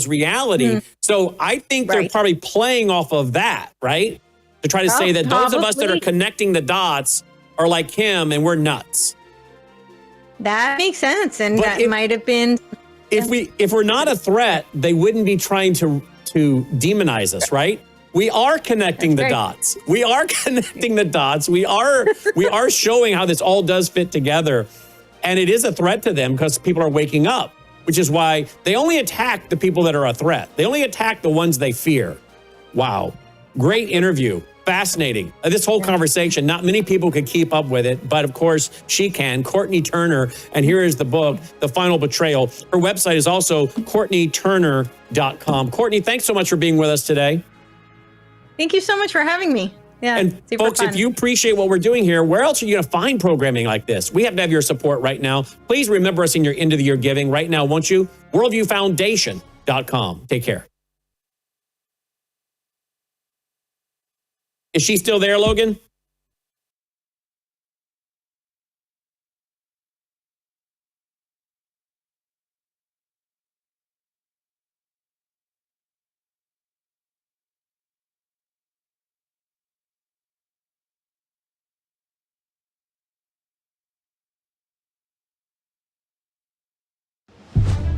reality. So I think they're probably playing off of that, right? To try to say that those of us that are connecting the dots are like him and we're nuts. That makes sense. And that might have been. If we're not a threat, they wouldn't be trying to demonize us, right? We are connecting the dots. We are connecting the dots. We are showing how this all does fit together. And it is a threat to them because people are waking up, which is why they only attack the people that are a threat. They only attack the ones they fear. Wow. Great interview. Fascinating. This whole conversation, not many people could keep up with it, but of course she can. Courtney Turner, and here is the book, The Final Betrayal. Her website is also CourtneyTurner.com. Courtney, thanks so much for being with us today. Thank you so much for having me. Yeah, and folks, if you appreciate what we're doing here, where else are you going to find programming like this? We have to have your support right now. Please remember us in your end of the year giving right now, won't you? WorldviewFoundation.com. Take care. Is she still there, Logan?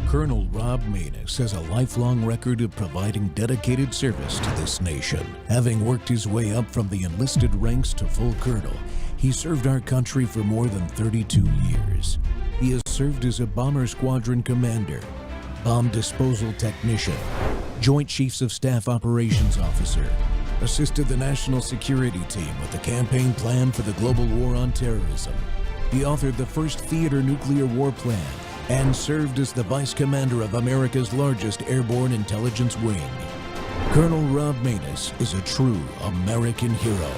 Colonel Rob Maness has a lifelong record of providing dedicated service to this nation. Having worked his way up from the enlisted ranks to full colonel, he served our country for more than 32 years. He has served as a bomber squadron commander, bomb disposal technician, Joint Chiefs of Staff operations officer, assisted the national security team with the campaign plan for the global war on terrorism. He authored the first theater nuclear war plan, and served as the Vice Commander of America's largest airborne intelligence wing. Colonel Rob Maness is a true American hero.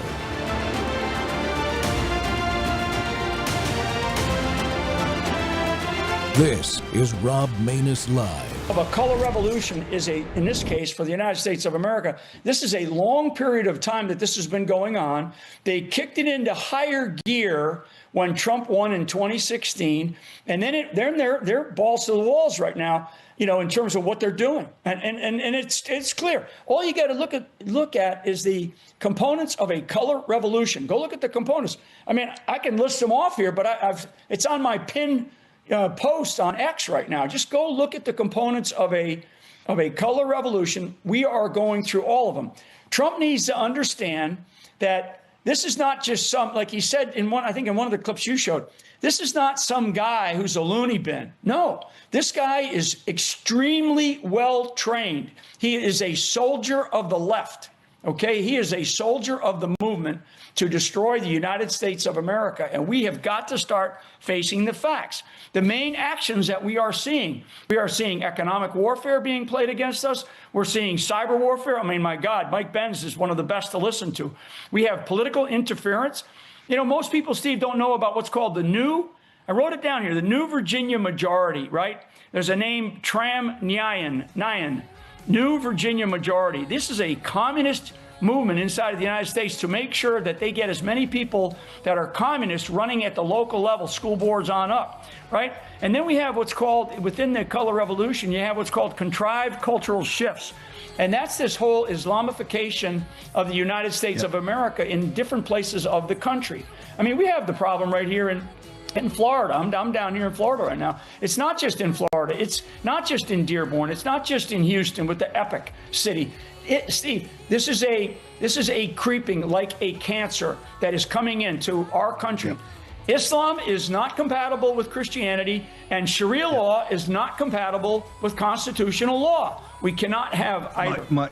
This is Rob Maness Live. A color revolution is in this case, for the United States of America, this is a long period of time that this has been going on. They kicked it into higher gear when Trump won in 2016, and then they're balls to the walls right now, you know, in terms of what they're doing, and it's clear. All you got to look at is the components of a color revolution. Go look at the components. I mean, I can list them off here, but it's on my pin post on X right now. Just go look at the components of a color revolution. We are going through all of them. Trump needs to understand that this is not just some, like he said in one of the clips you showed, this is not some guy who's a loony bin. No, this guy is extremely well trained. He is a soldier of the left. Okay, he is a soldier of the movement to destroy the United States of America. And we have got to start facing the facts. The main actions that we are seeing economic warfare being played against us. We're seeing cyber warfare. I mean, my God, Mike Benz is one of the best to listen to. We have political interference. You know, most people, Steve, don't know about what's called I wrote it down here, the New Virginia Majority, right? There's a name, Tram Nyan. New Virginia Majority. This is a communist movement inside of the United States to make sure that they get as many people that are communists running at the local level, school boards on up, right? And then we have what's called, within the color revolution, you have what's called contrived cultural shifts. And that's this whole Islamification of the United States of America in different places of the country. I mean, we have the problem right here in Florida. I'm down here in Florida right now. It's not just in Florida. It's not just in Dearborn. It's not just in Houston with the Epic City. Steve, this is a creeping like a cancer that is coming into our country. Yep. Islam is not compatible with Christianity, and Sharia law is not compatible with constitutional law. We cannot have either.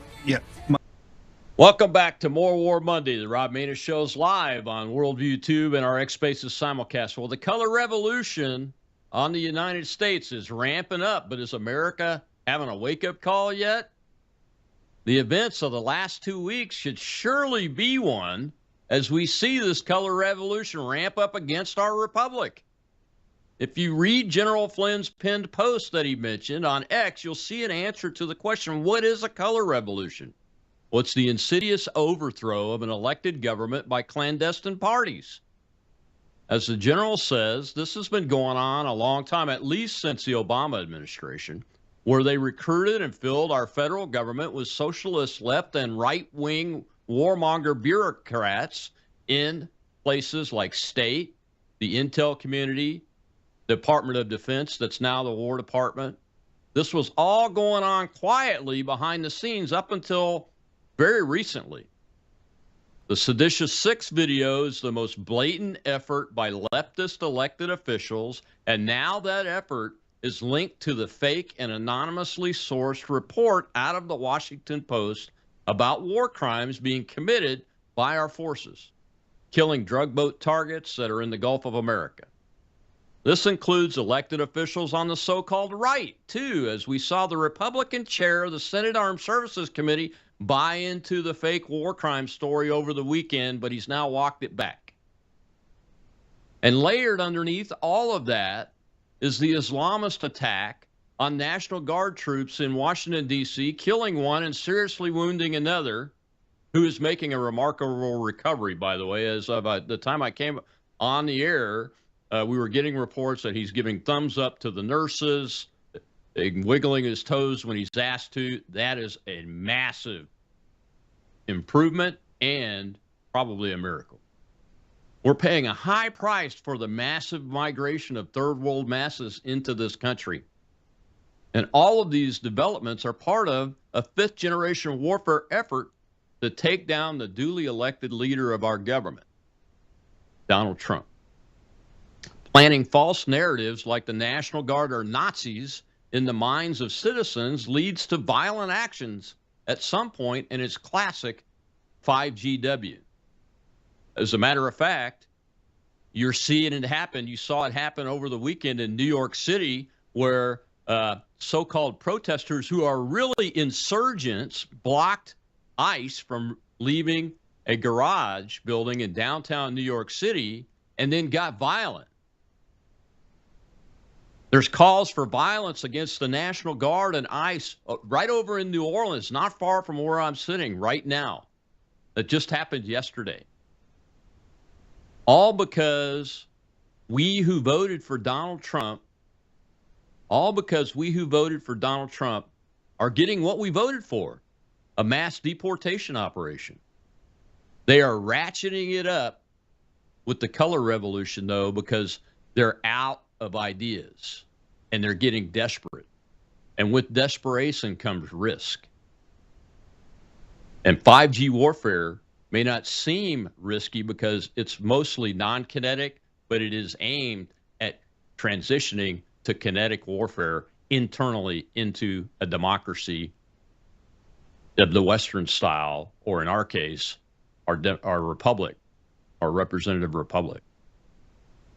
Welcome back to More War Monday. The Rob Maness Show's live on Worldview Tube and our X Spaces simulcast. Well, the color revolution on the United States is ramping up, but is America having a wake-up call yet? The events of the last 2 weeks should surely be one as we see this color revolution ramp up against our republic. If you read General Flynn's pinned post that he mentioned on X, you'll see an answer to the question, what is a color revolution? Well, it's the insidious overthrow of an elected government by clandestine parties. As the general says, this has been going on a long time, at least since the Obama administration. where they recruited and filled our federal government with socialist left and right-wing warmonger bureaucrats in places like state, the intel community, Department of Defense, that's now the War Department. This was all going on quietly behind the scenes up until very recently. The Seditious Six video is the most blatant effort by leftist elected officials, and now that effort is linked to the fake and anonymously sourced report out of the Washington Post about war crimes being committed by our forces, killing drug boat targets that are in the Gulf of America. This includes elected officials on the so-called right, too, as we saw the Republican chair of the Senate Armed Services Committee buy into the fake war crime story over the weekend, but he's now walked it back. And layered underneath all of that is the Islamist attack on National Guard troops in Washington, D.C., killing one and seriously wounding another, who is making a remarkable recovery, by the way. As of the time I came on the air, we were getting reports that he's giving thumbs up to the nurses, wiggling his toes when he's asked to. That is a massive improvement and probably a miracle. We're paying a high price for the massive migration of third world masses into this country. And all of these developments are part of a fifth generation warfare effort to take down the duly elected leader of our government, Donald Trump. Planting false narratives like the National Guard are Nazis in the minds of citizens leads to violent actions at some point in its classic 5GW. As a matter of fact, you're seeing it happen. You saw it happen over the weekend in New York City, where so-called protesters who are really insurgents blocked ICE from leaving a garage building in downtown New York City and then got violent. There's calls for violence against the National Guard and ICE right over in New Orleans, not far from where I'm sitting right now. That just happened yesterday. All because we who voted for Donald Trump, are getting what we voted for, a mass deportation operation. They are ratcheting it up with the color revolution, though, because they're out of ideas and they're getting desperate. And with desperation comes risk. And 5G warfare may not seem risky because it's mostly non-kinetic, but it is aimed at transitioning to kinetic warfare internally into a democracy of the Western style, or in our case, our republic, our representative republic.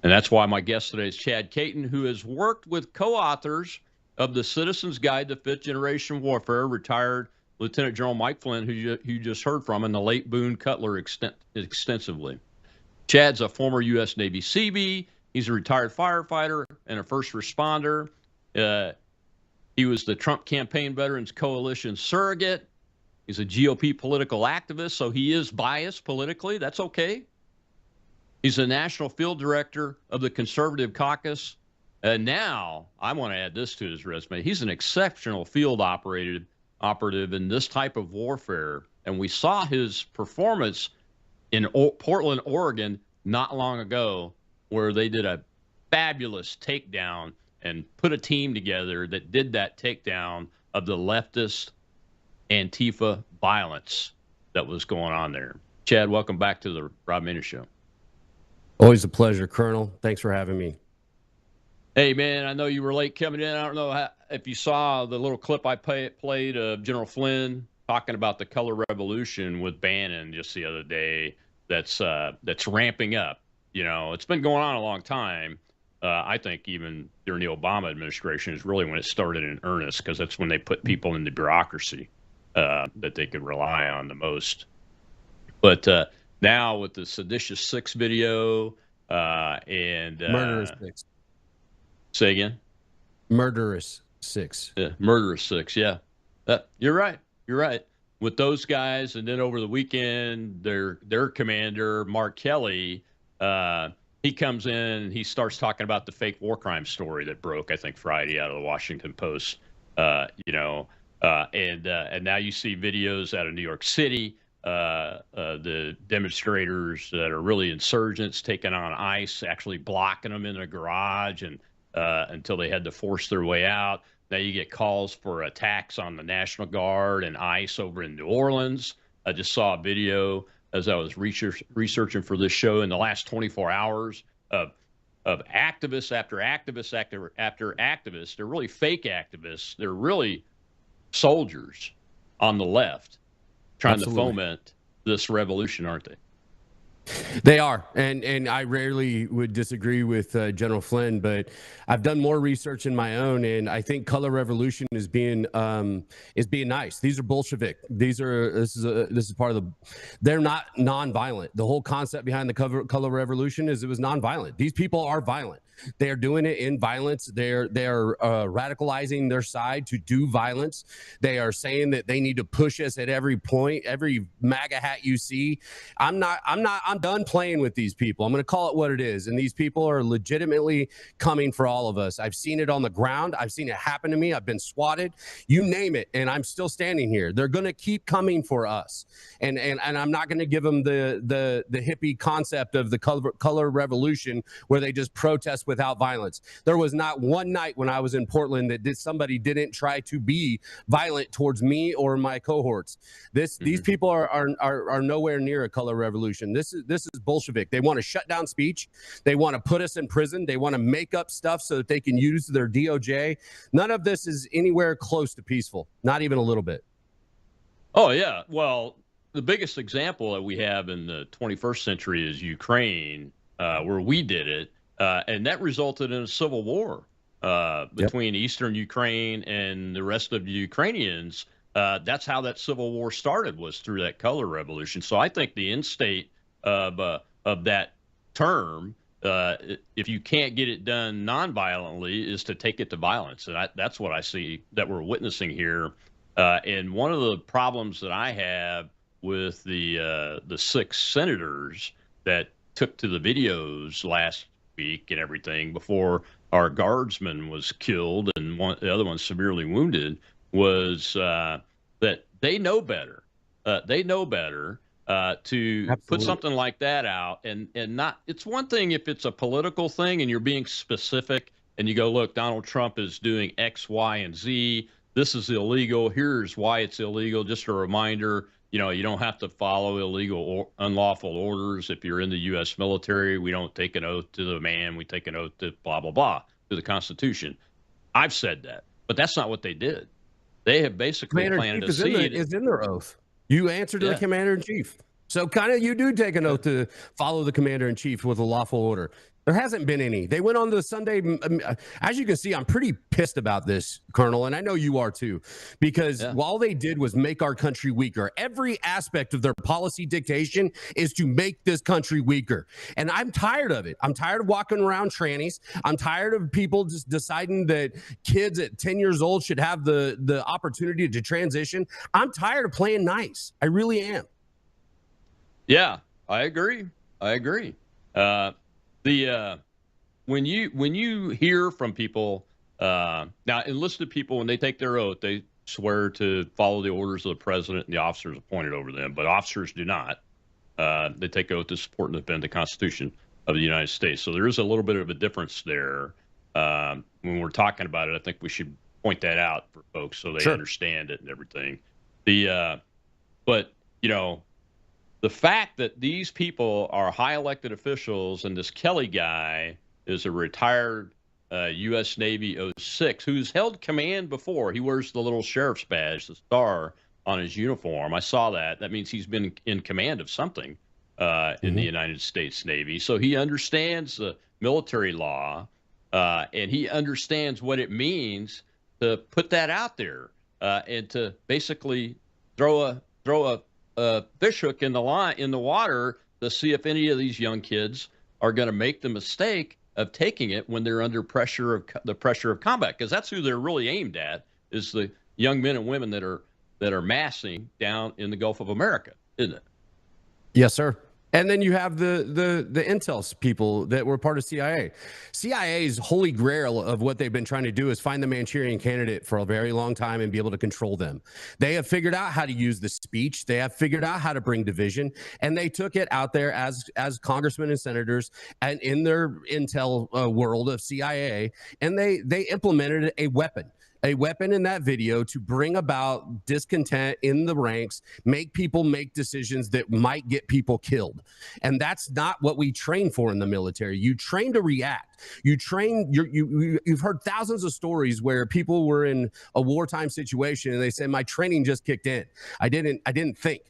And that's why my guest today is Chad Caton, who has worked with co-authors of the Citizen's Guide to Fifth Generation Warfare, retired Lieutenant General Mike Flynn, who you just heard from, and the late Boone Cutler extensively. Chad's a former U.S. Navy Seabee. He's a retired firefighter and a first responder. He was the Trump Campaign Veterans Coalition surrogate. He's a GOP political activist, so he is biased politically. That's okay. He's the national field director of the Conservative Caucus. And now, I want to add this to his resume. He's an exceptional field operative in this type of warfare. And we saw his performance in Portland, Oregon, not long ago, where they did a fabulous takedown and put a team together that did that takedown of the leftist Antifa violence that was going on there. Chad, welcome back to the Rob Maness Show. Always a pleasure, Colonel. Thanks for having me. Hey, man, I know you were late coming in. I don't know if you saw the little clip I played of General Flynn talking about the color revolution with Bannon just the other day. That's ramping up. You know, it's been going on a long time. I think even during the Obama administration is really when it started in earnest, because that's when they put people in the bureaucracy that they could rely on the most. But now with the Seditious Six video and Murderous Six. Say again? Murderous Six. Yeah, Murderous Six, yeah. You're right. You're right. With those guys, and then over the weekend, their commander, Mark Kelly, he comes in and he starts talking about the fake war crime story that broke, I think, Friday out of the Washington Post. And now you see videos out of New York City, the demonstrators that are really insurgents taking on ICE, actually blocking them in a garage and until they had to force their way out. Now you get calls for attacks on the National Guard and ICE over in New Orleans. I just saw a video as I was researching for this show in the last 24 hours of activists after activists after activists. They're really fake activists. They're really soldiers on the left trying to foment this revolution, aren't they? They are, and I rarely would disagree with General Flynn, but I've done more research in my own, and I think color revolution is being nice. These are Bolshevik. This is part of the. They're not nonviolent. The whole concept behind the color revolution is it was nonviolent. These people are violent. They are doing it in violence. They're radicalizing their side to do violence. They are saying that they need to push us at every point, every MAGA hat you see. I'm done playing with these people. I'm going to call it what it is. And these people are legitimately coming for all of us. I've seen it on the ground. I've seen it happen to me. I've been swatted, you name it. And I'm still standing here. They're going to keep coming for us. And I'm not going to give them the hippie concept of the color revolution where they just protest without violence. There was not one night when I was in Portland that somebody didn't try to be violent towards me or my cohorts. These people are nowhere near a color revolution. This is Bolshevik. They want to shut down speech. They want to put us in prison. They want to make up stuff so that they can use their DOJ. None of this is anywhere close to peaceful. Not even a little bit. Oh yeah. Well, the biggest example that we have in the 21st century is Ukraine, where we did it. And that resulted in a civil war between Eastern Ukraine and the rest of the Ukrainians. That's how that civil war started, was through that color revolution. So I think the end state of that term, if you can't get it done nonviolently, is to take it to violence. And that's what I see that we're witnessing here. And one of the problems that I have with the 6 senators that took to the videos last week and everything before our guardsman was killed and the other one severely wounded was that they know better. They know better to put something like that out and not. It's one thing if it's a political thing and you're being specific and you go, look, Donald Trump is doing X, Y, and Z. This is illegal. Here's why it's illegal. Just a reminder. You don't have to follow illegal or unlawful orders if you're in the U.S. military. We don't take an oath to the man. We take an oath to blah, blah, blah, to the Constitution. I've said that, but that's not what they did. They have basically planted a seed. Is in their oath. You answer to the commander-in-chief. So kind of you do take an oath to follow the commander-in-chief with a lawful order. There hasn't been any. They went on the Sunday. As you can see, I'm pretty pissed about this, Colonel, and I know you are too, because all they did was make our country weaker. Every aspect of their policy dictation is to make this country weaker. And I'm tired of it. I'm tired of walking around trannies. I'm tired of people just deciding that kids at 10 years old should have the opportunity to transition. I'm tired of playing nice. I really am. Yeah, I agree. When you hear from people, now enlisted people, when they take their oath, they swear to follow the orders of the president and the officers appointed over them, but officers do not. They take oath to support and defend the Constitution of the United States. So there is a little bit of a difference there. When we're talking about it, I think we should point that out for folks so they understand it and everything. But the fact that these people are high elected officials and this Kelly guy is a retired U.S. Navy 06 who's held command before. He wears the little sheriff's badge, the star on his uniform. I saw that. That means he's been in command of something in the United States Navy. So he understands the military law and he understands what it means to put that out there and to basically throw a fish hook in the water to see if any of these young kids are going to make the mistake of taking it when they're under the pressure of combat, because that's who they're really aimed at, is the young men and women that are massing down in the Gulf of America, isn't it? Yes, sir. And then you have the intel people that were part of CIA. CIA's holy grail of what they've been trying to do is find the Manchurian candidate for a very long time and be able to control them. They have figured out how to use the speech. They have figured out how to bring division, and they took it out there as congressmen and senators and in their intel world of CIA, and they implemented a weapon in that video to bring about discontent in the ranks, make people make decisions that might get people killed. And that's not what we train for in the military. You train to react. You train, you've heard thousands of stories where people were in a wartime situation and they say, my training just kicked in. I didn't think.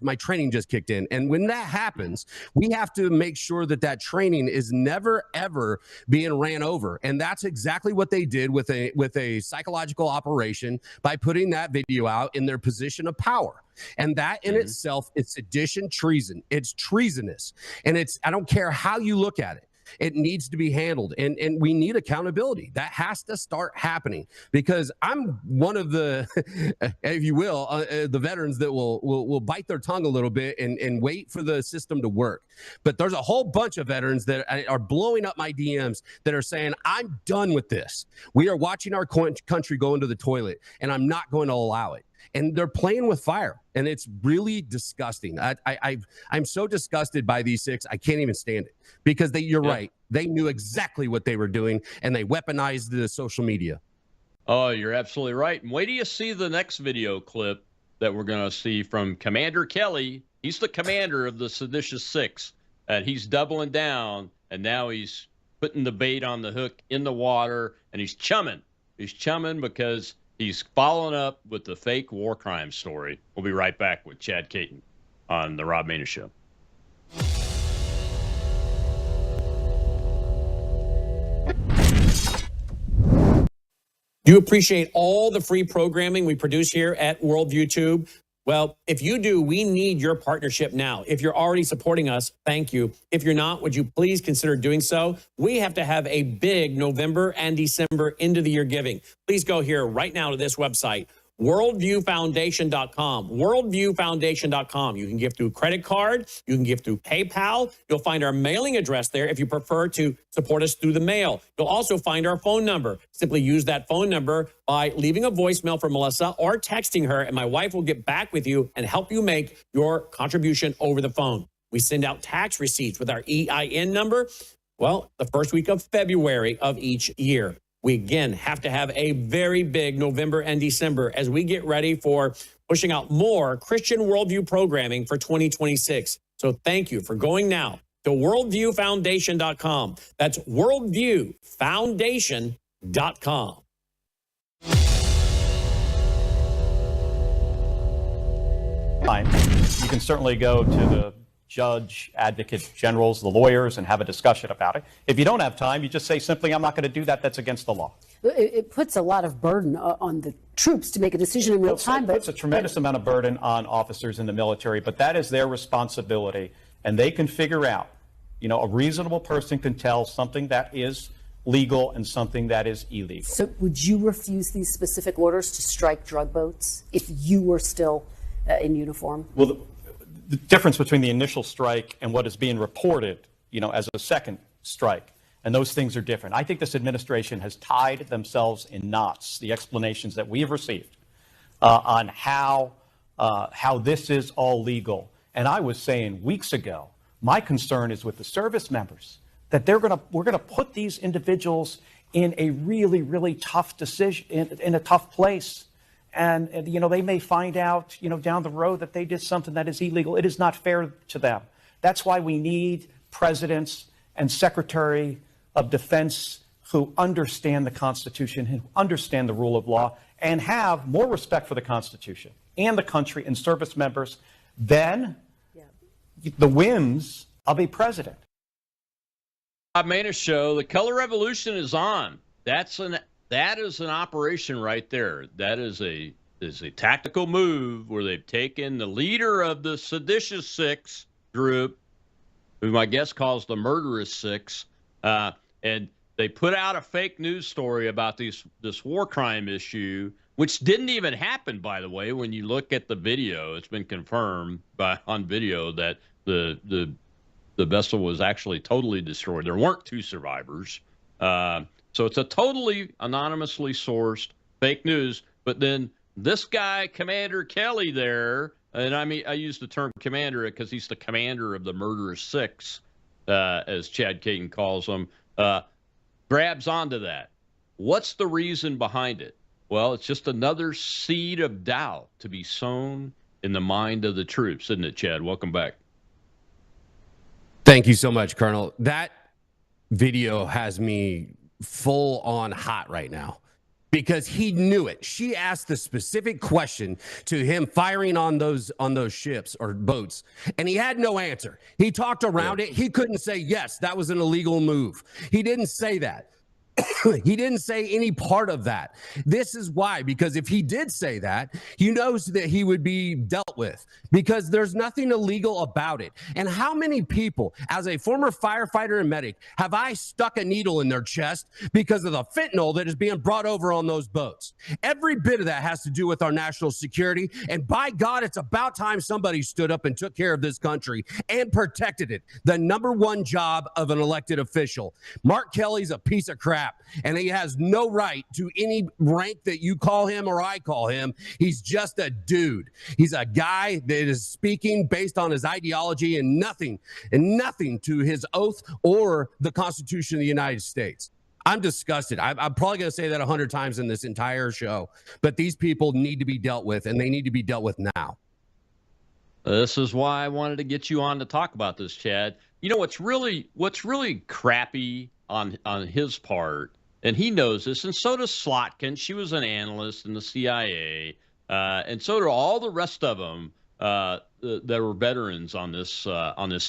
My training just kicked in. And when that happens, we have to make sure that training is never, ever being ran over. And that's exactly what they did with a psychological operation by putting that video out in their position of power. And that in itself is sedition, treason. It's treasonous. And I don't care how you look at it. It needs to be handled, and we need accountability. That has to start happening, because I'm one of the, if you will, the veterans that will bite their tongue a little bit and wait for the system to work. But there's a whole bunch of veterans that are blowing up my DMs that are saying, I'm done with this. We are watching our country go into the toilet, and I'm not going to allow it. And they're playing with fire, and it's really disgusting. I'm so disgusted by these six. I can't even stand it, because you're right. They knew exactly what they were doing, and they weaponized the social media. Oh, you're absolutely right. And wait till you see the next video clip that we're going to see from Commander Kelly. He's the commander of the Seditious Six, and he's doubling down, and now he's putting the bait on the hook in the water, and he's chumming. He's chumming because he's following up with the fake war crime story. We'll be right back with Chad Caton on The Rob Maness Show. Do you appreciate all the free programming we produce here at Worldview Tube? Well, if you do, we need your partnership now. If you're already supporting us, thank you. If you're not, would you please consider doing so? We have to have a big November and December end of the year giving. Please go here right now to this website, worldviewfoundation.com, worldviewfoundation.com. You can give through credit card. You can give through PayPal. You'll find our mailing address there if you prefer to support us through the mail. You'll also find our phone number. Simply use that phone number by leaving a voicemail for Melissa or texting her, and my wife will get back with you and help you make your contribution over the phone. We send out tax receipts with our EIN number, well, the first week of February of each year. We, again, have to have a very big November and December as we get ready for pushing out more Christian worldview programming for 2026. So thank you for going now to worldviewfoundation.com. That's worldviewfoundation.com. You can certainly go to the judge, advocate generals, the lawyers, and have a discussion about it. If you don't have time, you just say simply, I'm not going to do that. That's against the law. It puts a lot of burden on the troops to make a decision in real time. It puts a tremendous amount of burden on officers in the military, but that is their responsibility. And they can figure out, a reasonable person can tell something that is legal and something that is illegal. So would you refuse these specific orders to strike drug boats if you were still in uniform? Well, the difference between the initial strike and what is being reported, as a second strike, and those things are different. I think this administration has tied themselves in knots, the explanations that we have received on how this is all legal. And I was saying weeks ago, my concern is with the service members, that we're going to put these individuals in a really, really tough decision, in a tough place. And they may find out, down the road that they did something that is illegal. It is not fair to them. That's why we need presidents and Secretary of Defense who understand the Constitution, who understand the rule of law, and have more respect for the Constitution and the country and service members than the whims of a president. Rob Maness Show, the color revolution is on. That is an operation right there. That is a tactical move where they've taken the leader of the Seditious Six group, whom I guess calls the Murderous Six, and they put out a fake news story about this war crime issue, which didn't even happen, by the way. When you look at the video, it's been confirmed on video that the vessel was actually totally destroyed. There weren't 2 survivors. So it's a totally anonymously sourced fake news. But then this guy, Commander Kelly there, and I mean, I use the term commander because he's the commander of the Murderous Six, as Chad Caton calls them, grabs onto that. What's the reason behind it? Well, it's just another seed of doubt to be sown in the mind of the troops, isn't it, Chad? Welcome back. Thank you so much, Colonel. That video has me full on hot right now because he knew it. She asked the specific question to him firing on those ships or boats, and he had no answer. He talked around it. He couldn't say, yes, that was an illegal move. He didn't say that. He didn't say any part of that. This is why, because if he did say that, he knows that he would be dealt with because there's nothing illegal about it. And how many people, as a former firefighter and medic, have I stuck a needle in their chest because of the fentanyl that is being brought over on those boats? Every bit of that has to do with our national security. And by God, it's about time somebody stood up and took care of this country and protected it. The #1 job of an elected official. Mark Kelly's a piece of crap. And he has no right to any rank that you call him or I call him. He's just a dude. He's a guy that is speaking based on his ideology and nothing to his oath or the Constitution of the United States. I'm disgusted. I'm probably going to say that 100 times in this entire show, but these people need to be dealt with, and they need to be dealt with now. This is why I wanted to get you on to talk about this, Chad. You know, what's really crappy on his part, and he knows this, and so does Slotkin. She was an analyst in the CIA, and so do all the rest of them that were veterans on this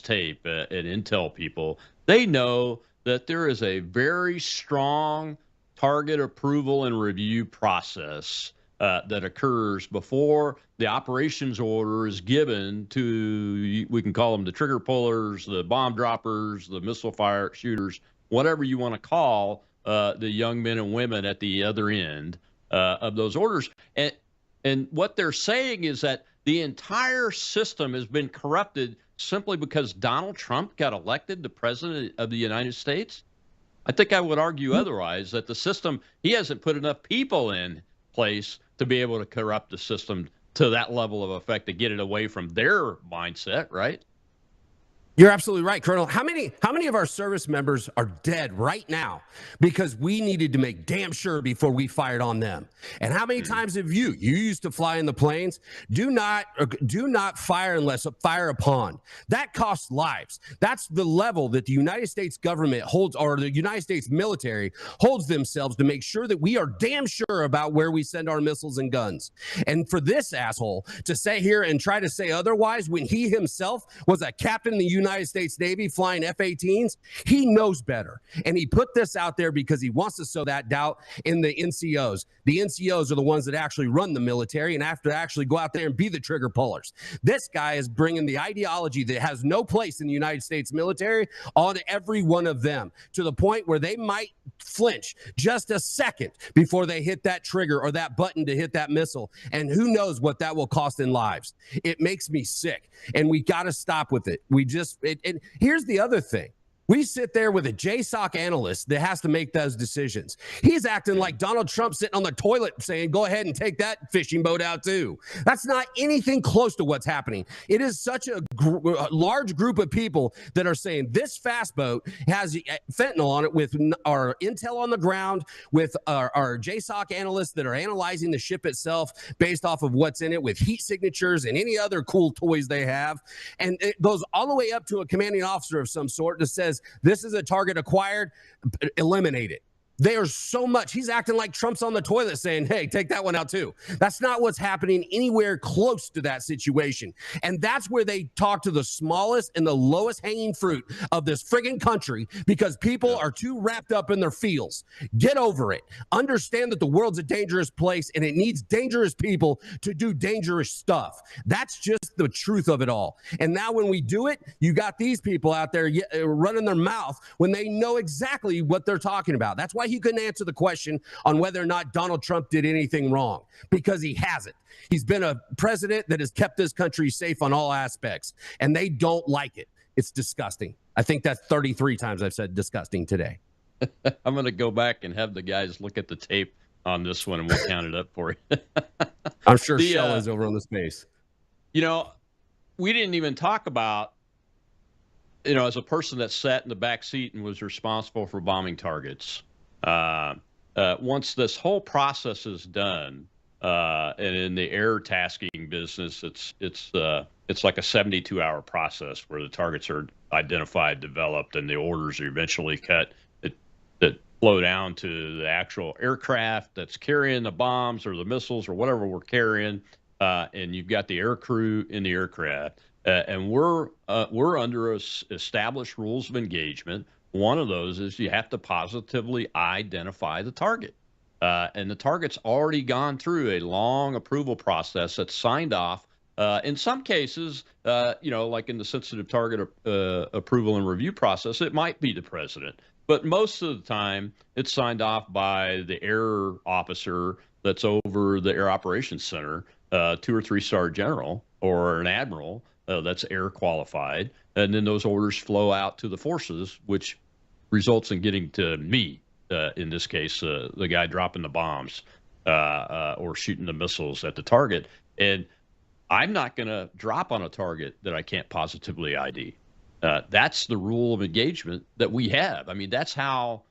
tape and intel people. They know that there is a very strong target approval and review process that occurs before the operations order is given to, we can call them the trigger pullers, the bomb droppers, the missile fire shooters, whatever you want to call the young men and women at the other end of those orders. And what they're saying is that the entire system has been corrupted simply because Donald Trump got elected the president of the United States. I think I would argue otherwise, that the system, he hasn't put enough people in place to be able to corrupt the system to that level of effect to get it away from their mindset, right? You're absolutely right, Colonel. How many of our service members are dead right now because we needed to make damn sure before we fired on them? And how many times have you used to fly in the planes? Do not fire unless fire upon. That costs lives. That's the level that the United States government holds, or the United States military holds themselves, to make sure that we are damn sure about where we send our missiles and guns. And for this asshole to say here and try to say otherwise when he himself was a captain in the United States Navy flying F-18s, he knows better. And he put this out there because he wants to sow that doubt in the NCOs. The NCOs are the ones that actually run the military and have to actually go out there and be the trigger pullers. This guy is bringing the ideology that has no place in the United States military on every one of them, to the point where they might flinch just a second before they hit that trigger or that button to hit that missile. And who knows what that will cost in lives. It makes me sick, and we got to stop with it. And here's the other thing. We sit there with a JSOC analyst that has to make those decisions. He's acting like Donald Trump sitting on the toilet saying, go ahead and take that fishing boat out too. That's not anything close to what's happening. It is such a large group of people that are saying this fast boat has fentanyl on it, with our intel on the ground, with our JSOC analysts that are analyzing the ship itself based off of what's in it, with heat signatures and any other cool toys they have. And it goes all the way up to a commanding officer of some sort that says, this is a target acquired, eliminate it. There's so much. He's acting like Trump's on the toilet saying, hey, take that one out too. That's not what's happening anywhere close to that situation. And that's where they talk to the smallest and the lowest hanging fruit of this friggin' country, because people are too wrapped up in their feels. Get over it. Understand that the world's a dangerous place and it needs dangerous people to do dangerous stuff. That's just the truth of it all. And now when we do it, you got these people out there running their mouth when they know exactly what they're talking about. That's why he couldn't answer the question on whether or not Donald Trump did anything wrong, because he hasn't. He's been a president that has kept this country safe on all aspects, and they don't like it. It's disgusting. I think that's 33 times I've said disgusting today. I'm going to go back and have the guys look at the tape on this one, and we'll count it up for you. I'm sure Shell is over on the space. You know, we didn't even talk about, you know, as a person that sat in the back seat and was responsible for bombing targets, once this whole process is done, and in the air tasking business, it's like a 72-hour process where the targets are identified, developed, and the orders are eventually cut that flow down to the actual aircraft that's carrying the bombs or the missiles or whatever we're carrying, and you've got the air crew in the aircraft, and we're under established rules of engagement. One of those is you have to positively identify the target, and the target's already gone through a long approval process that's signed off. In some cases, you know, like in the sensitive target approval and review process, it might be the president. But most of the time, it's signed off by the air officer that's over the Air Operations Center, 2 or 3-star general or an admiral that's air qualified. And then those orders flow out to the forces, which results in getting to me, in this case, the guy dropping the bombs or shooting the missiles at the target. And I'm not going to drop on a target that I can't positively ID. That's the rule of engagement that we have. I mean, that's how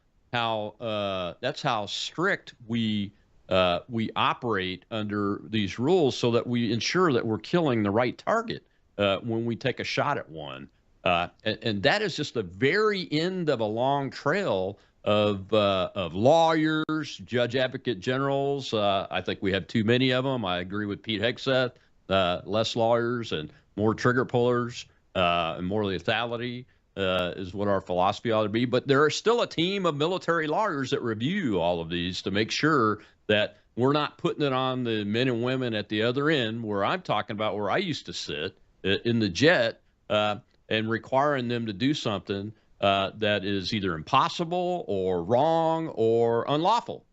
strict we operate under these rules, so that we ensure that we're killing the right target when we take a shot at one. And that is just the very end of a long trail of lawyers, judge advocate generals. I think we have too many of them. I agree with Pete Hegseth. Less lawyers and more trigger pullers. And more lethality is what our philosophy ought to be. But there are still a team of military lawyers that review all of these to make sure that we're not putting it on the men and women at the other end, where I'm talking about where I used to sit in the jet, and requiring them to do something that is either impossible or wrong or unlawful.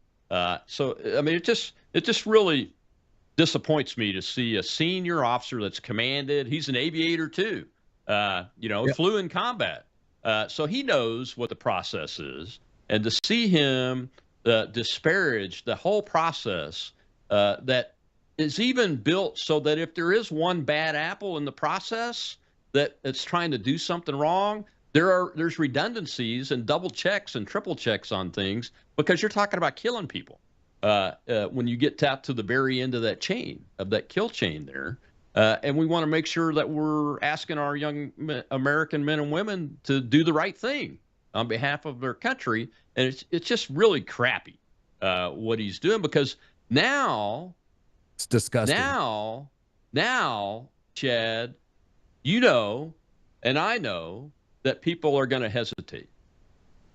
So, I mean, it just really disappoints me to see a senior officer that's commanded. He's an aviator too. Flew in combat. So he knows what the process is. And to see him disparage the whole process that is even built so that if there is one bad apple in the process that it's trying to do something wrong, there's redundancies and double checks and triple checks on things, because you're talking about killing people when you get out to the very end of that chain, of that kill chain there. And we want to make sure that we're asking our young American men and women to do the right thing on behalf of their country. And it's just really crappy what he's doing, because now it's disgusting. Now, Chad, you know, and I know that people are going to hesitate.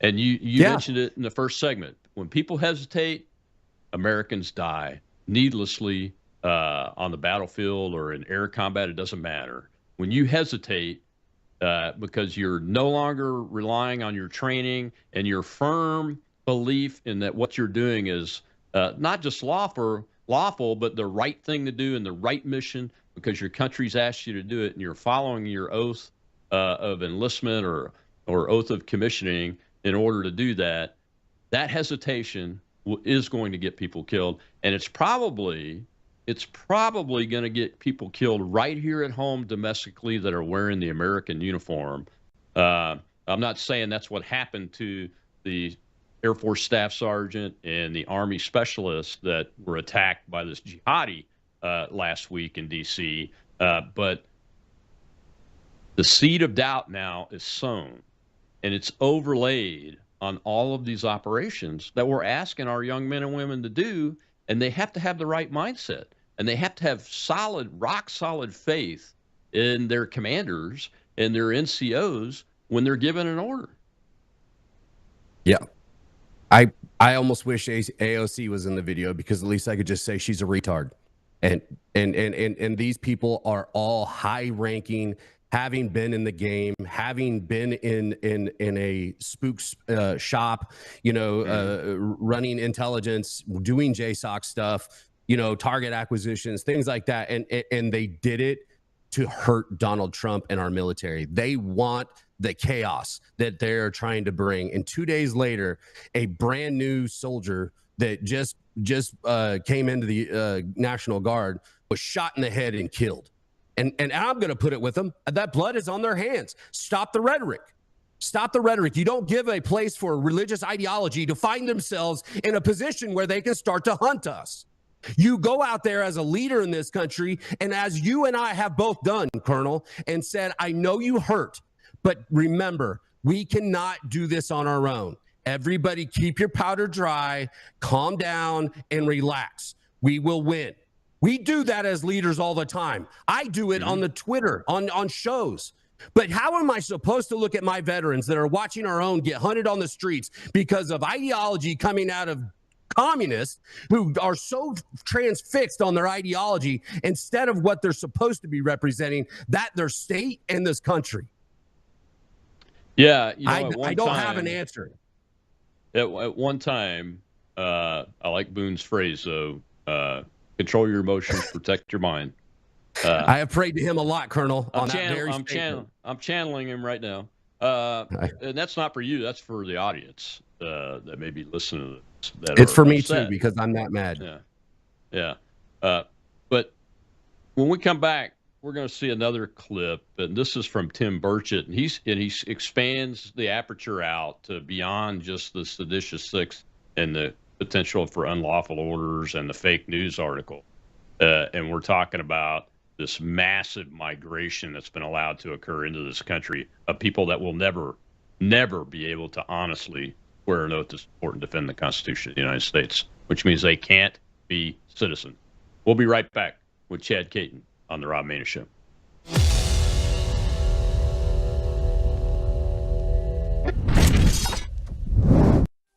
And you mentioned it in the first segment. When people hesitate, Americans die needlessly. On the battlefield or in air combat, it doesn't matter. When you hesitate because you're no longer relying on your training and your firm belief in that what you're doing is not just lawful, but the right thing to do and the right mission, because your country's asked you to do it, and you're following your oath of enlistment or oath of commissioning in order to do that, that hesitation is going to get people killed. And it's probably going to get people killed right here at home domestically that are wearing the American uniform. I'm not saying that's what happened to the Air Force Staff Sergeant and the Army specialists that were attacked by this jihadi last week in D.C., but the seed of doubt now is sown, and it's overlaid on all of these operations that we're asking our young men and women to do. And they have to have the right mindset, and they have to have rock solid faith in their commanders and their NCOs when they're given an order. Yeah. I almost wish AOC was in the video, because at least I could just say she's a retard. And these people are all high ranking, having been in the game, having been in a spook shop, running intelligence, doing JSOC stuff, target acquisitions, things like that. And they did it to hurt Donald Trump and our military. They want the chaos that they're trying to bring. And 2 days later, a brand new soldier that just came into the National Guard was shot in the head and killed. And I'm going to put it with them. That blood is on their hands. Stop the rhetoric. Stop the rhetoric. You don't give a place for religious ideology to find themselves in a position where they can start to hunt us. You go out there as a leader in this country, and as you and I have both done, Colonel, and said, I know you hurt, but remember, we cannot do this on our own. Everybody keep your powder dry, calm down, and relax. We will win. We do that as leaders all the time. I do it on the Twitter, on shows. But how am I supposed to look at my veterans that are watching our own get hunted on the streets because of ideology coming out of communists who are so transfixed on their ideology instead of what they're supposed to be representing, that their state and this country? Yeah, I don't have an answer. At one time, I like Boone's phrase, though, control your emotions, protect your mind. I have prayed to him a lot, Colonel. I'm channeling him right now. And that's not for you. That's for the audience that may be listening to this. It's for me, too, because I'm that mad. Yeah. But when we come back, we're going to see another clip, and this is from Tim Burchett, and he expands the aperture out to beyond just the seditious six and the potential for unlawful orders and the fake news article. And we're talking about this massive migration that's been allowed to occur into this country of people that will never be able to honestly swear an oath to support and defend the Constitution of the United States, which means they can't be citizens. We'll be right back with Chad Caton on the Rob Maness Show.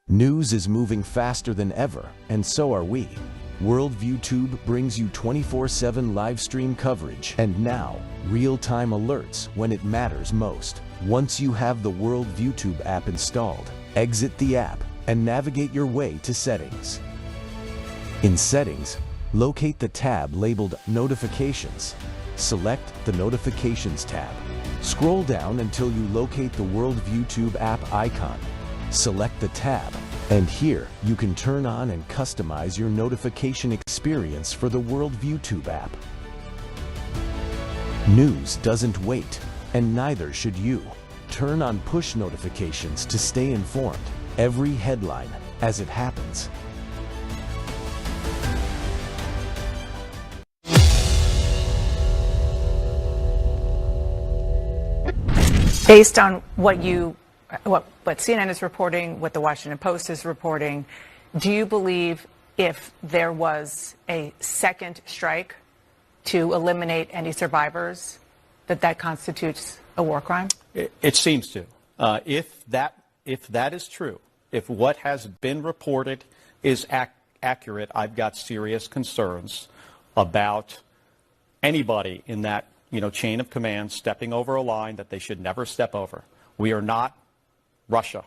News is moving faster than ever, and so are we. Worldview Tube brings you 24/7 live stream coverage and now real-time alerts when it matters most. Once you have the Worldview Tube app installed, exit the app and navigate your way to Settings. In Settings, locate the tab labeled Notifications. Select the Notifications tab. Scroll down until you locate the Worldview Tube app icon. Select the tab, and here you can turn on and customize your notification experience for the Worldview Tube app. News doesn't wait, and neither should you. Turn on push notifications to stay informed. Every headline as it happens. Based on what CNN is reporting, what the Washington Post is reporting, do you believe if there was a second strike to eliminate any survivors, that constitutes a war crime? It seems to. If that is true, if what has been reported is accurate, I've got serious concerns about anybody in that chain of command stepping over a line that they should never step over. We are not Russia.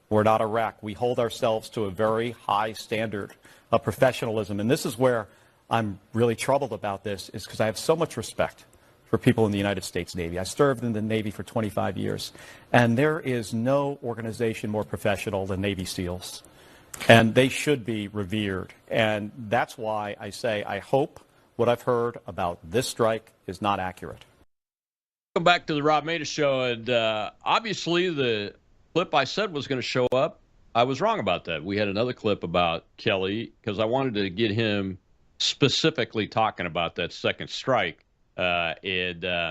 We're not Iraq. We hold ourselves to a very high standard of professionalism. And this is where I'm really troubled about this, is because I have so much respect for people in the United States Navy. I served in the Navy for 25 years, and there is no organization more professional than Navy SEALs. And they should be revered. And that's why I say I hope what I've heard about this strike is not accurate. Welcome back to the Rob Maness Show, and obviously the clip I said was going to show up, I was wrong about that. We had another clip about Kelly because I wanted to get him specifically talking about that second strike. Chad,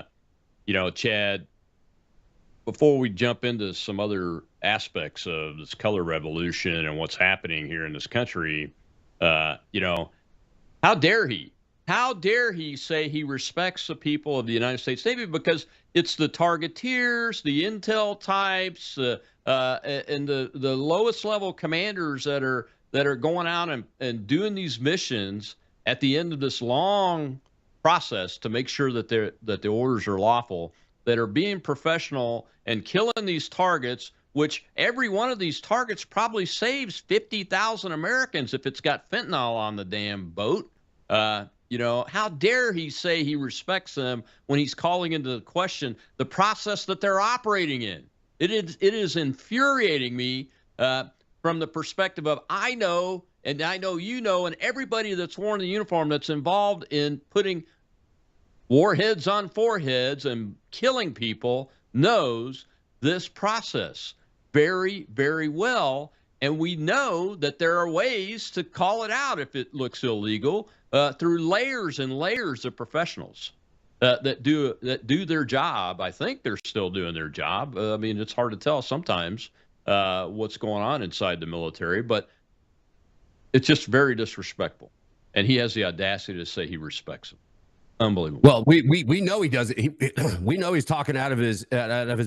before we jump into some other aspects of this color revolution and what's happening here in this country, how dare he? How dare he say he respects the people of the United States Navy because it's the targeteers, the intel types, and the lowest level commanders that are going out and doing these missions at the end of this long process to make sure that the orders are lawful. that are being professional and killing these targets, which every one of these targets probably saves 50,000 Americans if it's got fentanyl on the damn boat. How dare he say he respects them when he's calling into question the process that they're operating in? It is infuriating me from the perspective of I know, and I know you know, and everybody that's worn the uniform that's involved in putting warheads on foreheads and killing people knows this process very, very well. And we know that there are ways to call it out if it looks illegal through layers and layers of professionals that do their job. I think they're still doing their job. I mean, it's hard to tell sometimes what's going on inside the military, but it's just very disrespectful. And he has the audacity to say he respects them. Unbelievable. Well, we know he does it. We know he's talking out of his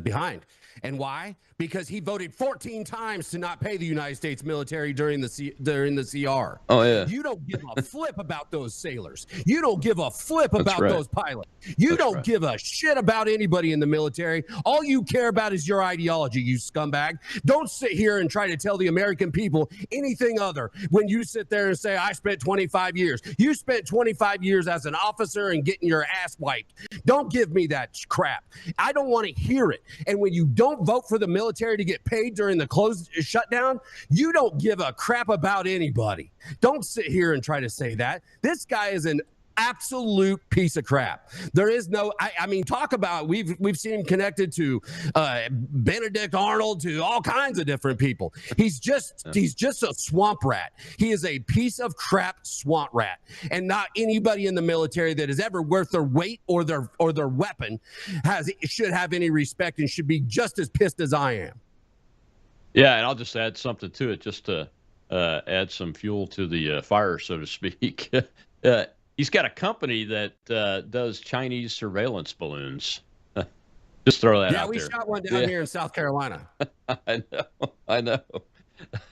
behind. And why? Because he voted 14 times to not pay the United States military during the CR. Oh, yeah. You don't give a flip about those sailors. You don't give a flip about right. those pilots. You That's don't right. give a shit about anybody in the military. All you care about is your ideology, you scumbag. Don't sit here and try to tell the American people anything other when you sit there and say, I spent 25 years. You spent 25 years as an officer and getting your ass wiped. Don't give me that crap. I don't want to hear it. And when you don't vote for the military to get paid during the closed shutdown, you don't give a crap about anybody. Don't sit here and try to say that. This guy is an absolute piece of crap. There is no, I mean, talk about, we've seen him connected to Benedict Arnold, to all kinds of different people. He's just a swamp rat. He is a piece of crap swamp rat, and not anybody in the military that is ever worth their weight or their weapon should have any respect and should be just as pissed as I am. Yeah, and I'll just add something to it, just to add some fuel to the fire, so to speak. He's got a company that does Chinese surveillance balloons. Just throw that out there. Yeah, we shot one down here in South Carolina. I know.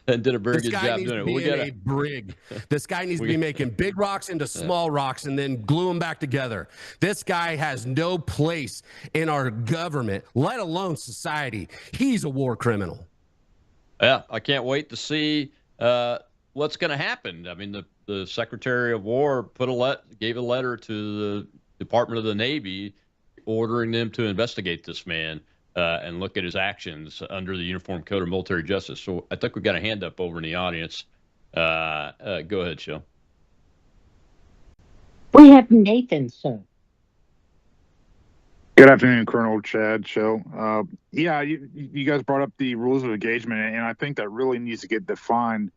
And did a very good job doing it. We got a brig. This guy needs to be making big rocks into small rocks and then glue them back together. This guy has no place in our government, let alone society. He's a war criminal. Yeah, I can't wait to see what's going to happen. I mean, the Secretary of War gave a letter to the Department of the Navy ordering them to investigate this man and look at his actions under the Uniform Code of Military Justice. So I think we've got a hand up over in the audience. Go ahead, Shil. We have Nathan, sir. Good afternoon, Colonel Chad, Shil. Yeah, you guys brought up the rules of engagement, and I think that really needs to get defined.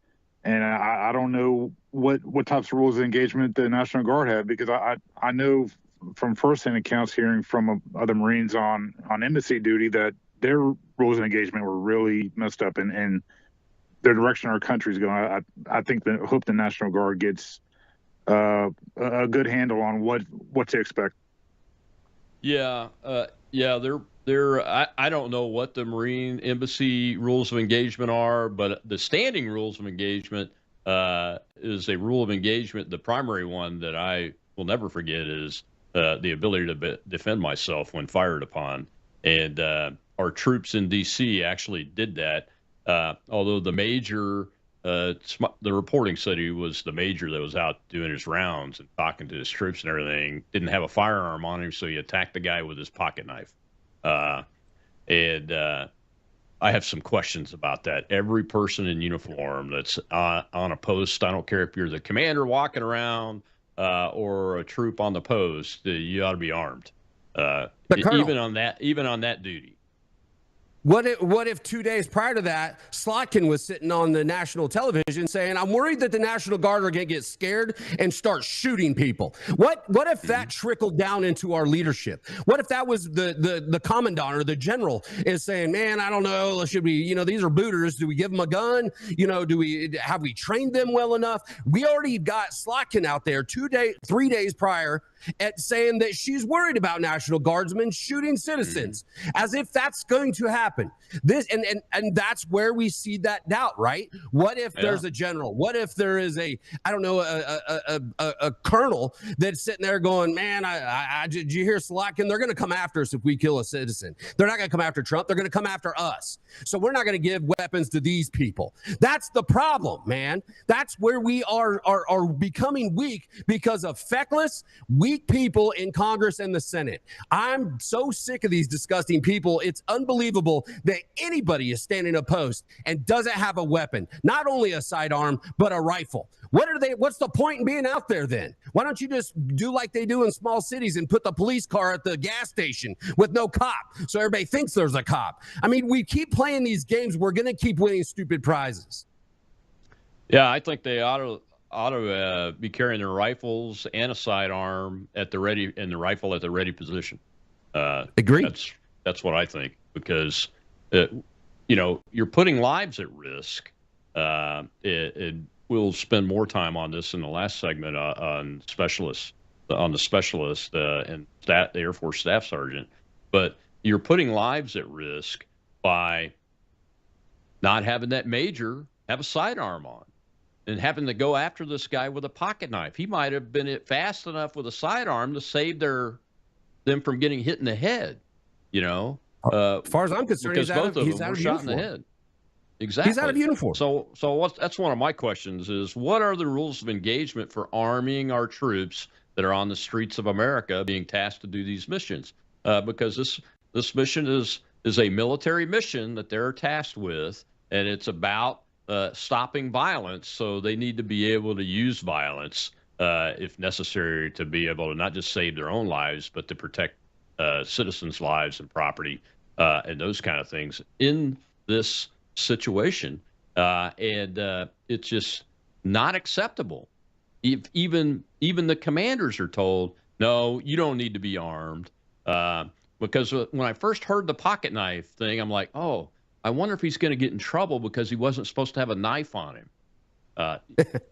And I don't know what types of rules of engagement the National Guard have, because I know from firsthand accounts hearing from other Marines on embassy duty that their rules of engagement were really messed up, and their direction our country is going. I hope the National Guard gets a good handle on what to expect. Yeah, I don't know what the Marine embassy rules of engagement are, but the standing rules of engagement is a rule of engagement. The primary one that I will never forget is the ability to defend myself when fired upon. And our troops in D.C. actually did that, although the major, the reporting said he was the major that was out doing his rounds and talking to his troops and everything, didn't have a firearm on him, so he attacked the guy with his pocket knife. And I have some questions about that. Every person in uniform that's on a post, I don't care if you're the commander walking around or a troop on the post, you ought to be armed. Even on that duty. What if 2 days prior to that, Slotkin was sitting on the national television saying, I'm worried that the National Guard are going to get scared and start shooting people? What if that trickled down into our leadership? What if that was the commandant or the general is saying, man, I don't know, should we, these are booters. Do we give them a gun? Have we trained them well enough? We already got Slotkin out there 3 days prior at saying that she's worried about National Guardsmen shooting citizens, as if that's going to happen. happen. This and that's where we see that doubt, right? What if there's a general? What if there is a colonel that's sitting there going, man, did you hear Slotkin? They're going to come after us if we kill a citizen. They're not going to come after Trump. They're going to come after us. So we're not going to give weapons to these people. That's the problem, man. That's where we are becoming weak because of feckless, weak people in Congress and the Senate. I'm so sick of these disgusting people. It's unbelievable that anybody is standing a post and doesn't have a weapon, not only a sidearm, but a rifle. What's the point in being out there then? Why don't you just do like they do in small cities and put the police car at the gas station with no cop so everybody thinks there's a cop? I mean, we keep playing these games. We're going to keep winning stupid prizes. Yeah, I think they ought to be carrying their rifles and a sidearm at the ready, and the rifle at the ready position. Agreed. That's what I think, because you're putting lives at risk. We'll spend more time on this in the last segment on the specialist and the Air Force Staff Sergeant. But you're putting lives at risk by not having that major have a sidearm on and having to go after this guy with a pocket knife. He might have been fast enough with a sidearm to save them from getting hit in the head. As far as I'm concerned, because both of them were shot in the head. Exactly. He's out of uniform. So that's one of my questions is, what are the rules of engagement for arming our troops that are on the streets of America being tasked to do these missions? Because this mission is a military mission that they're tasked with, and it's about stopping violence. So they need to be able to use violence if necessary to be able to not just save their own lives, but to protect citizens' lives and property and those kind of things in this situation, and it's just not acceptable. Even the commanders are told, no, you don't need to be armed, because when I first heard the pocket knife thing, I'm like, oh, I wonder if he's going to get in trouble because he wasn't supposed to have a knife on him.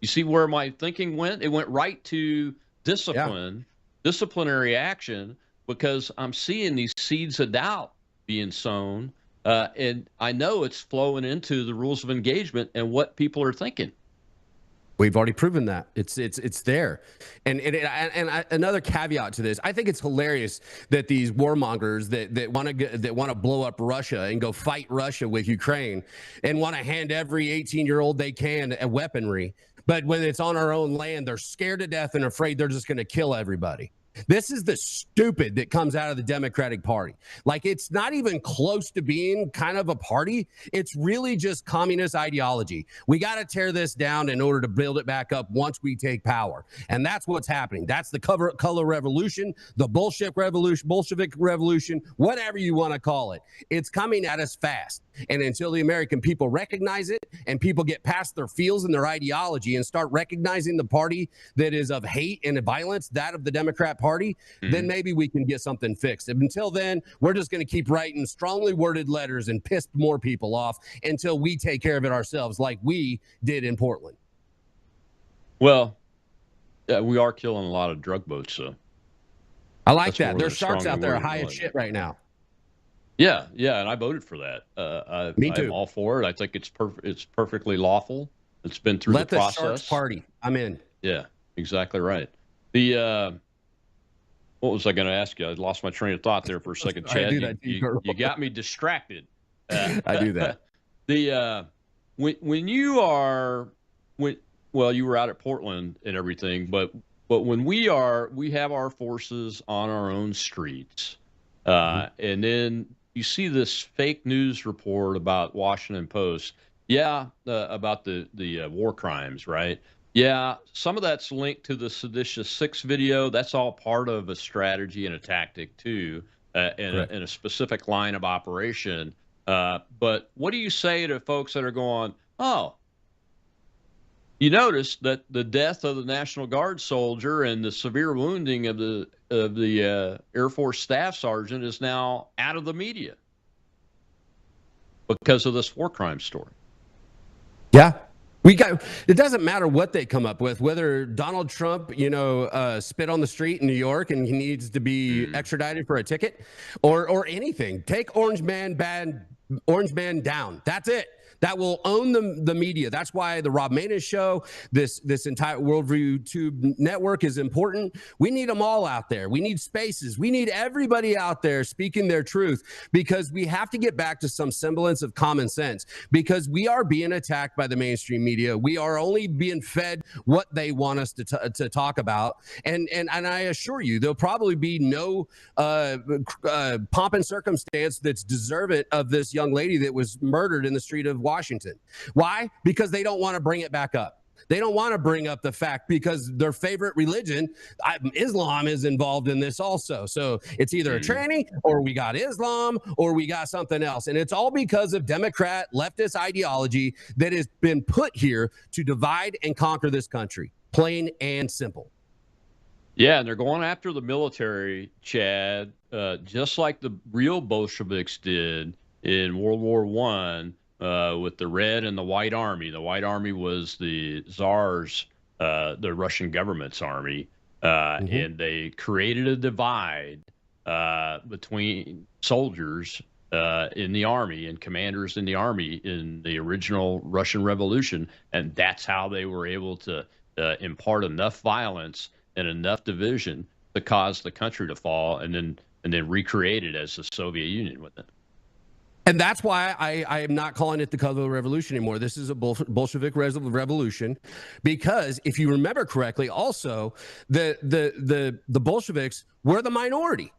You see where my thinking went? It went right to disciplinary action, because I'm seeing these seeds of doubt being sown. And I know it's flowing into the rules of engagement and what people are thinking. We've already proven that it's there, and another caveat to this, I think it's hilarious that these warmongers that want to blow up Russia and go fight Russia with Ukraine and want to hand every 18-year-old they can a weaponry, but when it's on our own land, they're scared to death and afraid they're just going to kill everybody. This is the stupid that comes out of the Democratic Party. Like, it's not even close to being kind of a party. It's really just communist ideology. We got to tear this down in order to build it back up once we take power. And that's what's happening. That's the color revolution, the Bolshevik revolution, whatever you want to call it. It's coming at us fast. And until the American people recognize it and people get past their feels and their ideology and start recognizing the party that is of hate and violence, that of the Democrat Party, then maybe we can get something fixed. And until then, we're just going to keep writing strongly worded letters and piss more people off until we take care of it ourselves, like we did in Portland. Well, we are killing a lot of drug boats, so. I like that. There's sharks out there high as shit right now. Yeah, and I voted for that. Me too. I'm all for it. I think it's perfectly lawful. It's been through the process. Let the sharks party. I'm in. Yeah, exactly right. What was I going to ask you? I lost my train of thought there for a second, Chad. You got me distracted. I do that. When you were out at Portland and everything, but when we have our forces on our own streets, and then you see this fake news report about Washington Post, about the war crimes, right? Yeah, some of that's linked to the Seditious Six video. That's all part of a strategy and a tactic too, in a specific line of operation. But what do you say to folks that are going, oh, you notice that the death of the National Guard soldier and the severe wounding of the Air Force Staff Sergeant is now out of the media because of this war crime story? Yeah. It doesn't matter what they come up with, whether Donald Trump, spit on the street in New York and he needs to be extradited for a ticket or anything. Take Orange Man Orange man down. That's it. That will own the media. That's why the Rob Maness show, this entire Worldview Tube network is important. We need them all out there. We need spaces. We need everybody out there speaking their truth, because we have to get back to some semblance of common sense, because we are being attacked by the mainstream media. We are only being fed what they want us to talk about. And I assure you, there'll probably be no pomp and circumstance that's deserving of this young lady that was murdered in the street of Washington. Why? Because they don't want to bring it back up. They don't want to bring up the fact, because their favorite religion, Islam, is involved in this also. So it's either a tranny, or we got Islam, or we got something else. And it's all because of Democrat leftist ideology that has been put here to divide and conquer this country. Plain and simple. Yeah, and they're going after the military, Chad, just like the real Bolsheviks did in World War I. With the Red and the White Army. The White Army was the Tsar's, the Russian government's army, and they created a divide between soldiers in the army and commanders in the army in the original Russian Revolution, and that's how they were able to impart enough violence and enough division to cause the country to fall, and then recreate it as the Soviet Union with it. And that's why I am not calling it the Color Revolution anymore. This is a Bolshevik revolution, because if you remember correctly, also the Bolsheviks were the minority.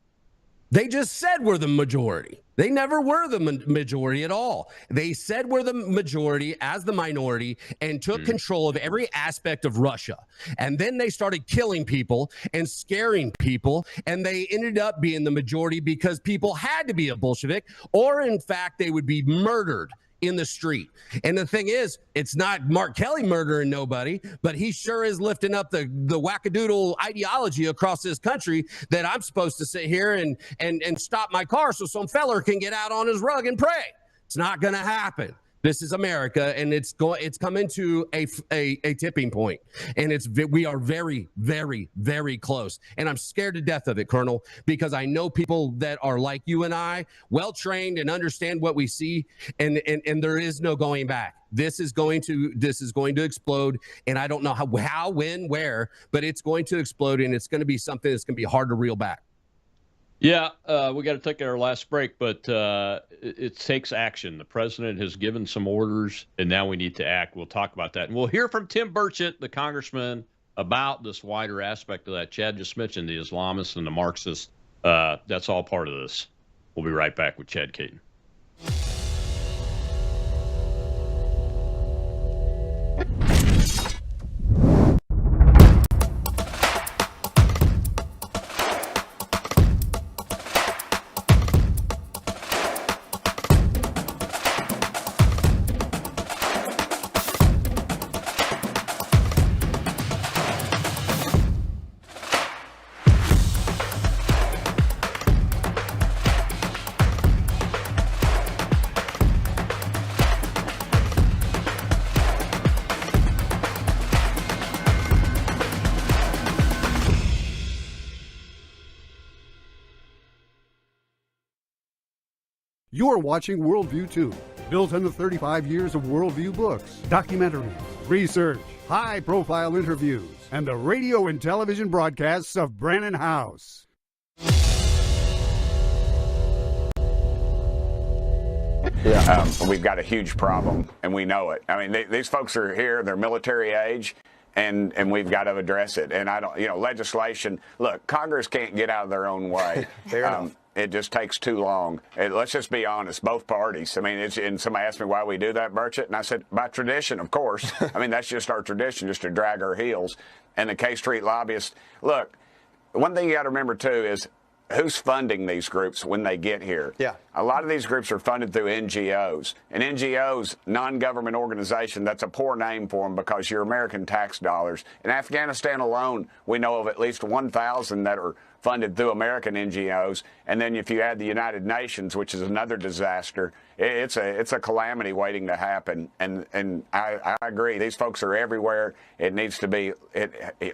They just said we're the majority. They never were the majority at all. They said we're the majority as the minority and took control of every aspect of Russia. And then they started killing people and scaring people. And they ended up being the majority because people had to be a Bolshevik, or in fact, they would be murdered in the street. And the thing is, it's not Mark Kelly murdering nobody, but he sure is lifting up the wackadoodle ideology across this country that I'm supposed to sit here and stop my car so some feller can get out on his rug and pray. It's not going to happen. This is America, and it's coming to a tipping point, and we are very, very, very close. And I'm scared to death of it, Colonel, because I know people that are like you and I, well trained and understand what we see, and there is no going back. This is going to explode, and I don't know how, when, where, but it's going to explode, and it's going to be something that's going to be hard to reel back. Yeah, we got to take our last break, but it takes action. The president has given some orders, and now we need to act. We'll talk about that. And we'll hear from Tim Burchett, the congressman, about this wider aspect of that. Chad just mentioned the Islamists and the Marxists. That's all part of this. We'll be right back with Chad Caton. You're watching Worldview Tube, built on the 35 years of Worldview books, documentaries, research, high-profile interviews, and the radio and television broadcasts of Brannon House. Yeah, we've got a huge problem, and we know it. I mean, these folks are here; they're military age, and we've got to address it. And I don't, legislation. Look, Congress can't get out of their own way. It just takes too long. Let's just be honest, both parties. I mean, and somebody asked me why we do that, Burchett, and I said, by tradition, of course. I mean, that's just our tradition, just to drag our heels. And the K Street lobbyists, look, one thing you got to remember, too, is who's funding these groups when they get here? Yeah. A lot of these groups are funded through NGOs. And NGOs, non-government organization, that's a poor name for them because you're American tax dollars. In Afghanistan alone, we know of at least 1,000 that are funded through American NGOs. And then if you add the United Nations, which is another disaster, it's a calamity waiting to happen. And I agree. These folks are everywhere. It needs to be,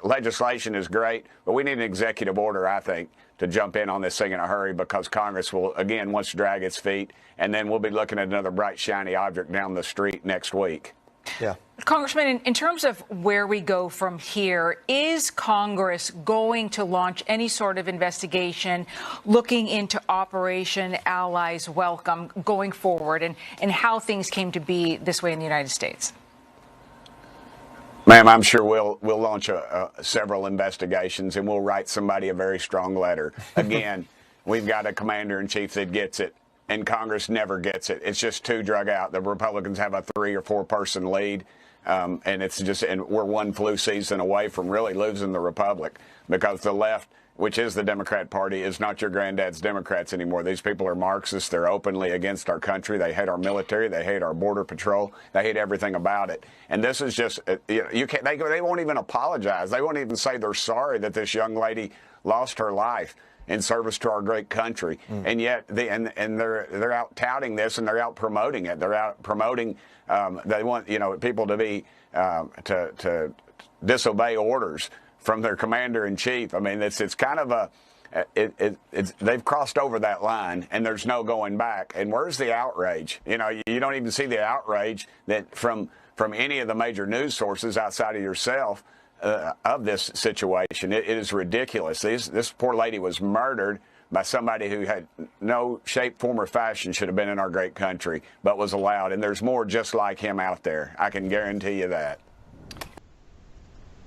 legislation is great, but we need an executive order, I think, to jump in on this thing in a hurry, because Congress will, again, wants to drag its feet, and then we'll be looking at another bright, shiny object down the street next week. Yeah. Congressman, in terms of where we go from here, is Congress going to launch any sort of investigation looking into Operation Allies Welcome going forward, and how things came to be this way in the United States? Ma'am, I'm sure we'll launch several investigations, and we'll write somebody a very strong letter. Again, we've got a commander-in-chief that gets it, and Congress never gets it. It's just too drug out. The Republicans have a 3 or 4 person lead, and we're one flu season away from really losing the republic, because the left, which is the Democrat Party, is not your granddad's Democrats anymore. These people are Marxists. They're openly against our country. They hate our military. They hate our border patrol. They hate everything about it. And this is just, you can't. They won't even apologize. They won't even say they're sorry that this young lady lost her life in service to our great country. And yet, they're out touting this, and they're out promoting it. They're out promoting. They want people to be to disobey orders from their commander-in-chief. I mean, it's kind of they've crossed over that line, and there's no going back. And where's the outrage? You don't even see the outrage that from any of the major news sources outside of yourself of this situation. It is ridiculous. This poor lady was murdered by somebody who had no shape, form, or fashion should have been in our great country, but was allowed. And there's more just like him out there. I can guarantee you that.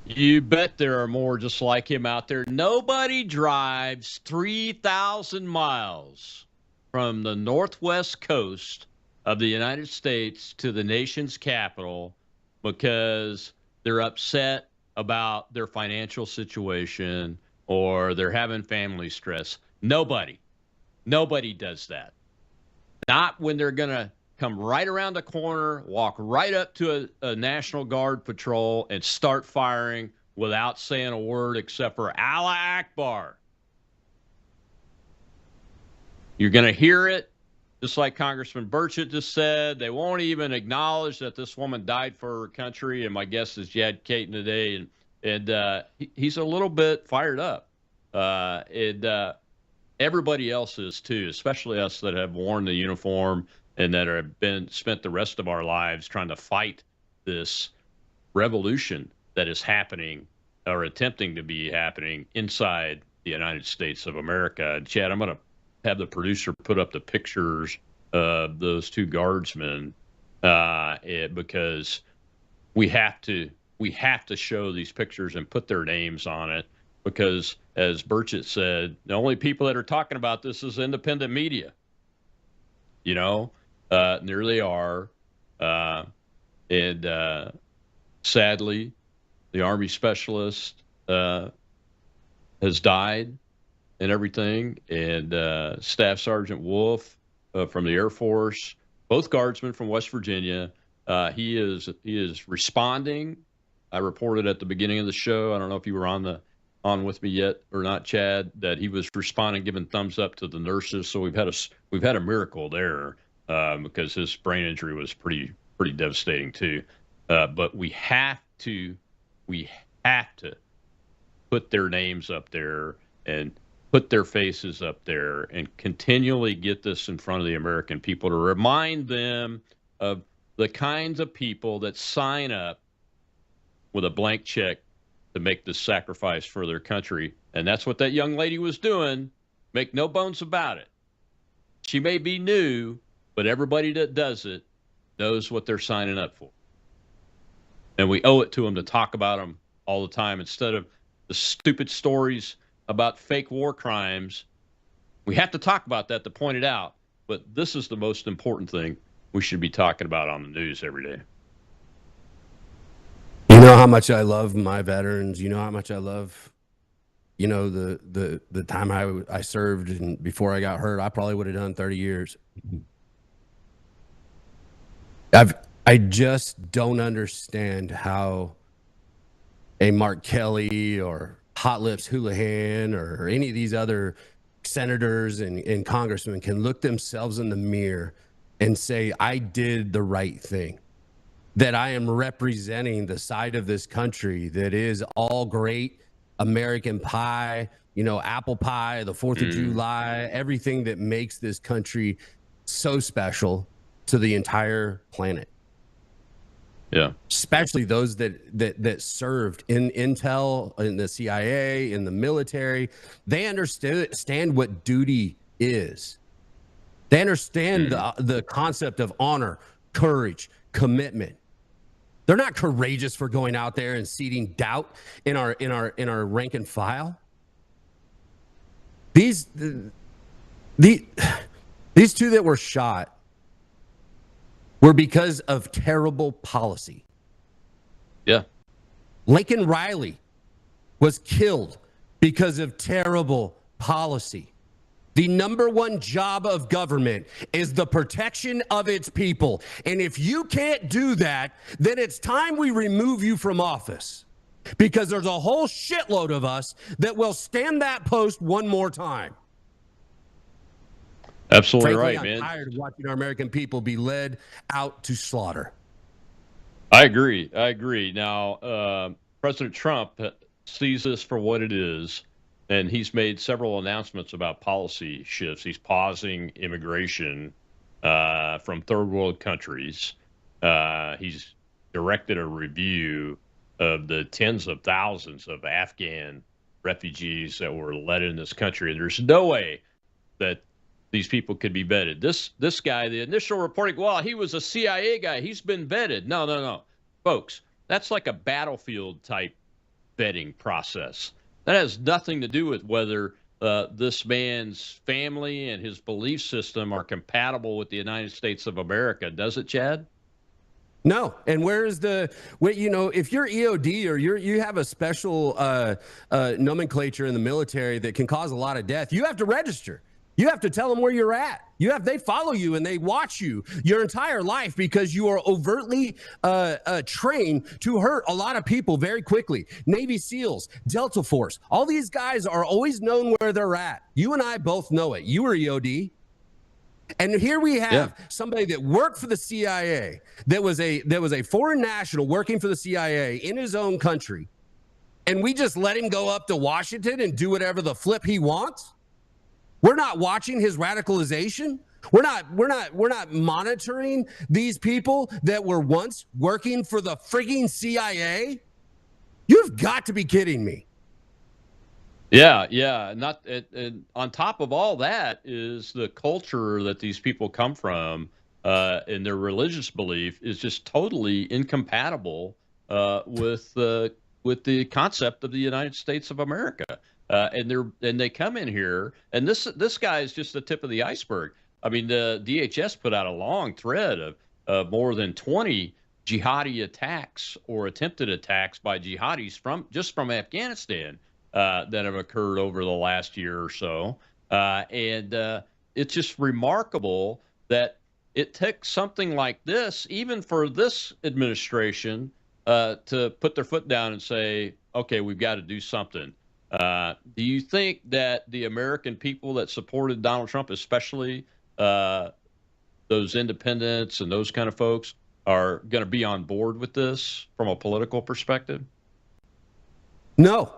You bet there are more just like him out there. Nobody drives 3,000 miles from the northwest coast of the United States to the nation's capital because they're upset about their financial situation or they're having family stress. Nobody does that. Not when they're going to come right around the corner, walk right up to a National Guard patrol and start firing without saying a word except for Allah Akbar. You're going to hear it, just like Congressman Burchett just said. They won't even acknowledge that this woman died for her country, and my guest is Jad Caton today, and he's a little bit fired up. Everybody else is too, especially us that have worn the uniform and that have spent the rest of our lives trying to fight this revolution that is happening or attempting to be happening inside the United States of America. Chad, I'm going to have the producer put up the pictures of those 2 guardsmen because we have to show these pictures and put their names on it, because as Burchett said, the only people that are talking about this is independent media. There they are. And sadly, the Army specialist has died and everything. And Staff Sergeant Wolf from the Air Force, both guardsmen from West Virginia, he is responding. I reported at the beginning of the show, I don't know if you were on with me yet or not, Chad, that he was responding, giving thumbs up to the nurses. So we've had a miracle there. Because his brain injury was pretty devastating too. But we have to put their names up there and put their faces up there and continually get this in front of the American people to remind them of the kinds of people that sign up with a blank check to make this sacrifice for their country. And that's what that young lady was doing. Make no bones about it. She may be new, but everybody that does it knows what they're signing up for. And we owe it to them to talk about them all the time instead of the stupid stories about fake war crimes. We have to talk about that to point it out, but this is the most important thing we should be talking about on the news every day. You know how much I love my veterans. You know how much I love, the time I served, and before I got hurt, I probably would have done 30 years. I just don't understand how a Mark Kelly or Hot Lips Houlihan or any of these other senators and congressmen can look themselves in the mirror and say, I did the right thing, that I am representing the side of this country that is all great American pie, apple pie, the 4th of July, everything that makes this country so special to the entire planet. Yeah. Especially those that served in intel, in the CIA, in the military. They understand what duty is. They understand the concept of honor, courage, commitment. They're not courageous for going out there and seeding doubt in our rank and file. These two that were shot were because of terrible policy. Yeah. Lincoln Riley was killed because of terrible policy. The number one job of government is the protection of its people. And if you can't do that, then it's time we remove you from office, because there's a whole shitload of us that will stand that post one more time. Absolutely. Frankly, right, man. I'm tired of watching our American people be led out to slaughter. I agree. Now, President Trump sees this for what it is, and he's made several announcements about policy shifts. He's pausing immigration from third world countries. He's directed a review of the tens of thousands of Afghan refugees that were let in this country. And there's no way that these people could be vetted. This guy, the initial reporting, well, he was a CIA guy, he's been vetted. No. Folks, that's like a battlefield type vetting process. That has nothing to do with whether this man's family and his belief system are compatible with the United States of America. Does it, Chad? No. And where's if you're EOD or you have a special nomenclature in the military that can cause a lot of death, you have to register. You have to tell them where you're at. They follow you and they watch you your entire life because you are overtly trained to hurt a lot of people very quickly. Navy SEALs, Delta Force, all these guys are always known where they're at. You and I both know it. You were EOD. And here we have somebody that worked for the CIA, that was a foreign national working for the CIA in his own country. And we just let him go up to Washington and do whatever the flip he wants. We're not watching his radicalization. We're not monitoring these people that were once working for the frigging CIA. You've got to be kidding me. Yeah. And on top of all that is the culture that these people come from, and their religious belief is just totally incompatible with the concept of the United States of America. And they come in here, and this guy is just the tip of the iceberg. I mean, the DHS put out a long thread of more than 20 jihadi attacks or attempted attacks by jihadis from Afghanistan that have occurred over the last year or so. And it's just remarkable that it took something like this, even for this administration, to put their foot down and say, okay, we've got to do something. Do you think that the American people that supported Donald Trump, especially those independents and those kind of folks, are going to be on board with this from a political perspective? No.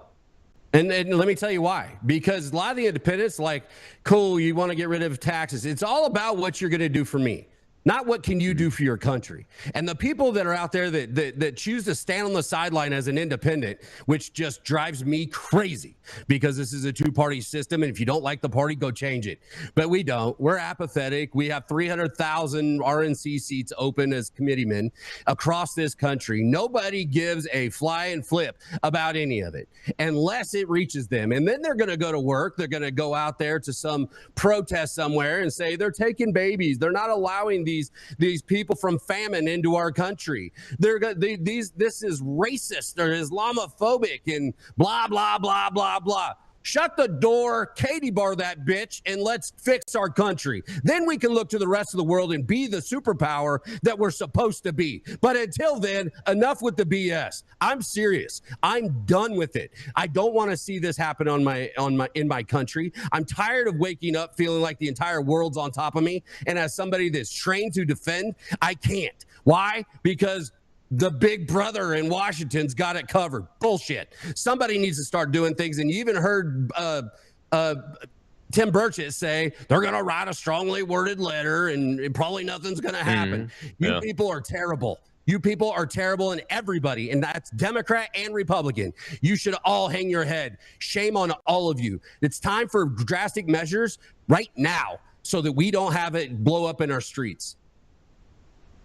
And let me tell you why. Because a lot of the independents, like, cool, you want to get rid of taxes. It's all about what you're going to do for me, not what can you do for your country. And the people that are out there that choose to stand on the sideline as an independent, which just drives me crazy, because this is a two-party system, and if you don't like the party, go change it. But we don't. We're apathetic. We have 300,000 RNC seats open as committeemen across this country. Nobody gives a fly and flip about any of it unless it reaches them. And then they're going to go to work. They're going to go out there to some protest somewhere and say they're taking babies. They're not allowing these people from famine into our country. This is racist or Islamophobic and blah, blah, blah, blah, blah. Shut the door, Katie bar that bitch, and let's fix our country. Then we can look to the rest of the world and be the superpower that we're supposed to be. But until then, enough with the BS. I'm serious. I'm done with it. I don't want to see this happen in my country. I'm tired of waking up feeling like the entire world's on top of me. And as somebody that's trained to defend, I can't. Why? Because the big brother in Washington's got it covered. Bullshit. Somebody needs to start doing things. And you even heard Tim Burchett say they're going to write a strongly worded letter and probably nothing's going to happen. You people are terrible. You people are terrible, and everybody, and that's Democrat and Republican. You should all hang your head. Shame on all of you. It's time for drastic measures right now so that we don't have it blow up in our streets.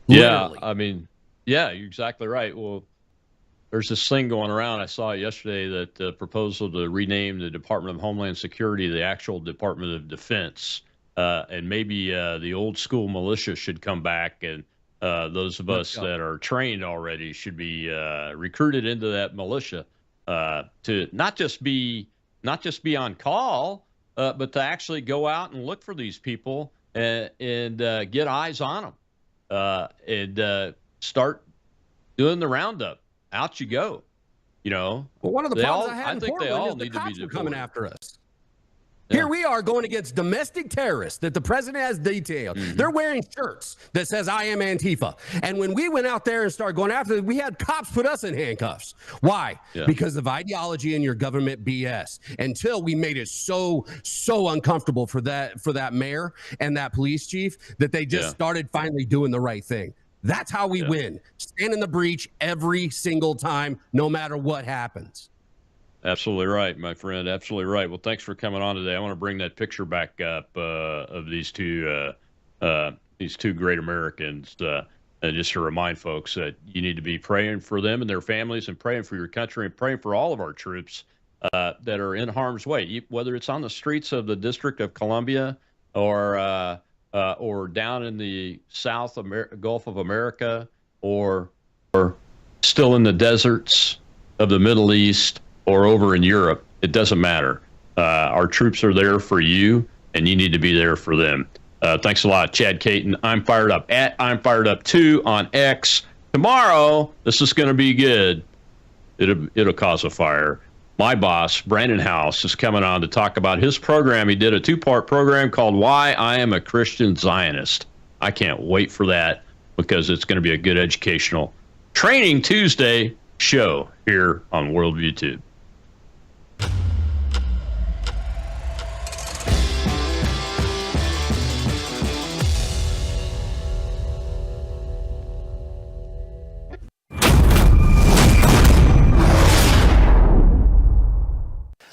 Literally. Yeah, I mean, yeah, you're exactly right. Well, there's this thing going around. I saw it yesterday that the proposal to rename the Department of Homeland Security the actual Department of Defense, and maybe the old school militia should come back, and those of us that are trained already should be recruited into that militia to not just be on call, but to actually go out and look for these people and get eyes on them and start doing the roundup. Out you go. You know. Well, one of the problems I had in Portland is the cops were coming after us. Yeah. Here we are going against domestic terrorists that the president has detailed. They're wearing shirts that says, I am Antifa. And when we went out there and started going after them, we had cops put us in handcuffs. Why? Yeah. Because of ideology and your government BS. Until we made it so uncomfortable for that mayor and that police chief that they just started finally doing the right thing. That's how we win. Stand in the breach every single time, no matter what happens. Absolutely right, my friend. Absolutely right. Well, thanks for coming on today. I want to bring that picture back up of these two great Americans, just to remind folks that you need to be praying for them and their families, and praying for your country, and praying for all of our troops that are in harm's way, whether it's on the streets of the District of Columbia or down in the Gulf of America, or still in the deserts of the Middle East, or over in Europe. It doesn't matter. Our troops are there for you, and you need to be there for them. Thanks a lot, Chad Caton. I'm Fired Up at I'm Fired Up 2 on X. Tomorrow, this is going to be good. It'll cause a fire. My boss, Brandon House, is coming on to talk about his program. He did a 2-part program called Why I Am a Christian Zionist. I can't wait for that, because it's going to be a good educational Training Tuesday show here on Worldview Tube.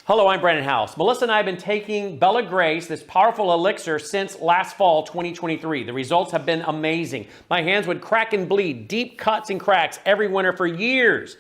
Hello, I'm Brandon House. Melissa and I have been taking Bella Grace, this powerful elixir, since last fall, 2023. The results have been amazing. My hands would crack and bleed, deep cuts and cracks every winter for years.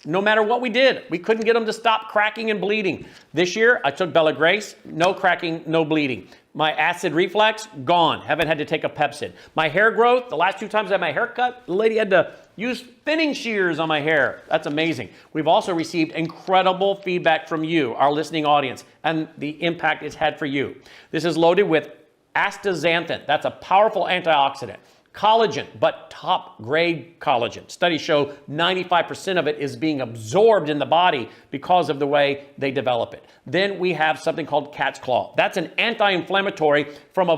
No matter what we did, we couldn't get them to stop cracking and bleeding. This year, I took Bella Grace, no cracking, no bleeding. My acid reflux, gone. Haven't had to take a Pepsid. My hair growth, the last 2 times I had my hair cut, the lady had to use thinning shears on my hair. That's amazing. We've also received incredible feedback from you, our listening audience, and the impact it's had for you. This is loaded with astaxanthin. That's a powerful antioxidant. Collagen, but top grade collagen. Studies show 95% of it is being absorbed in the body because of the way they develop it. Then we have something called cat's claw. That's an anti-inflammatory from a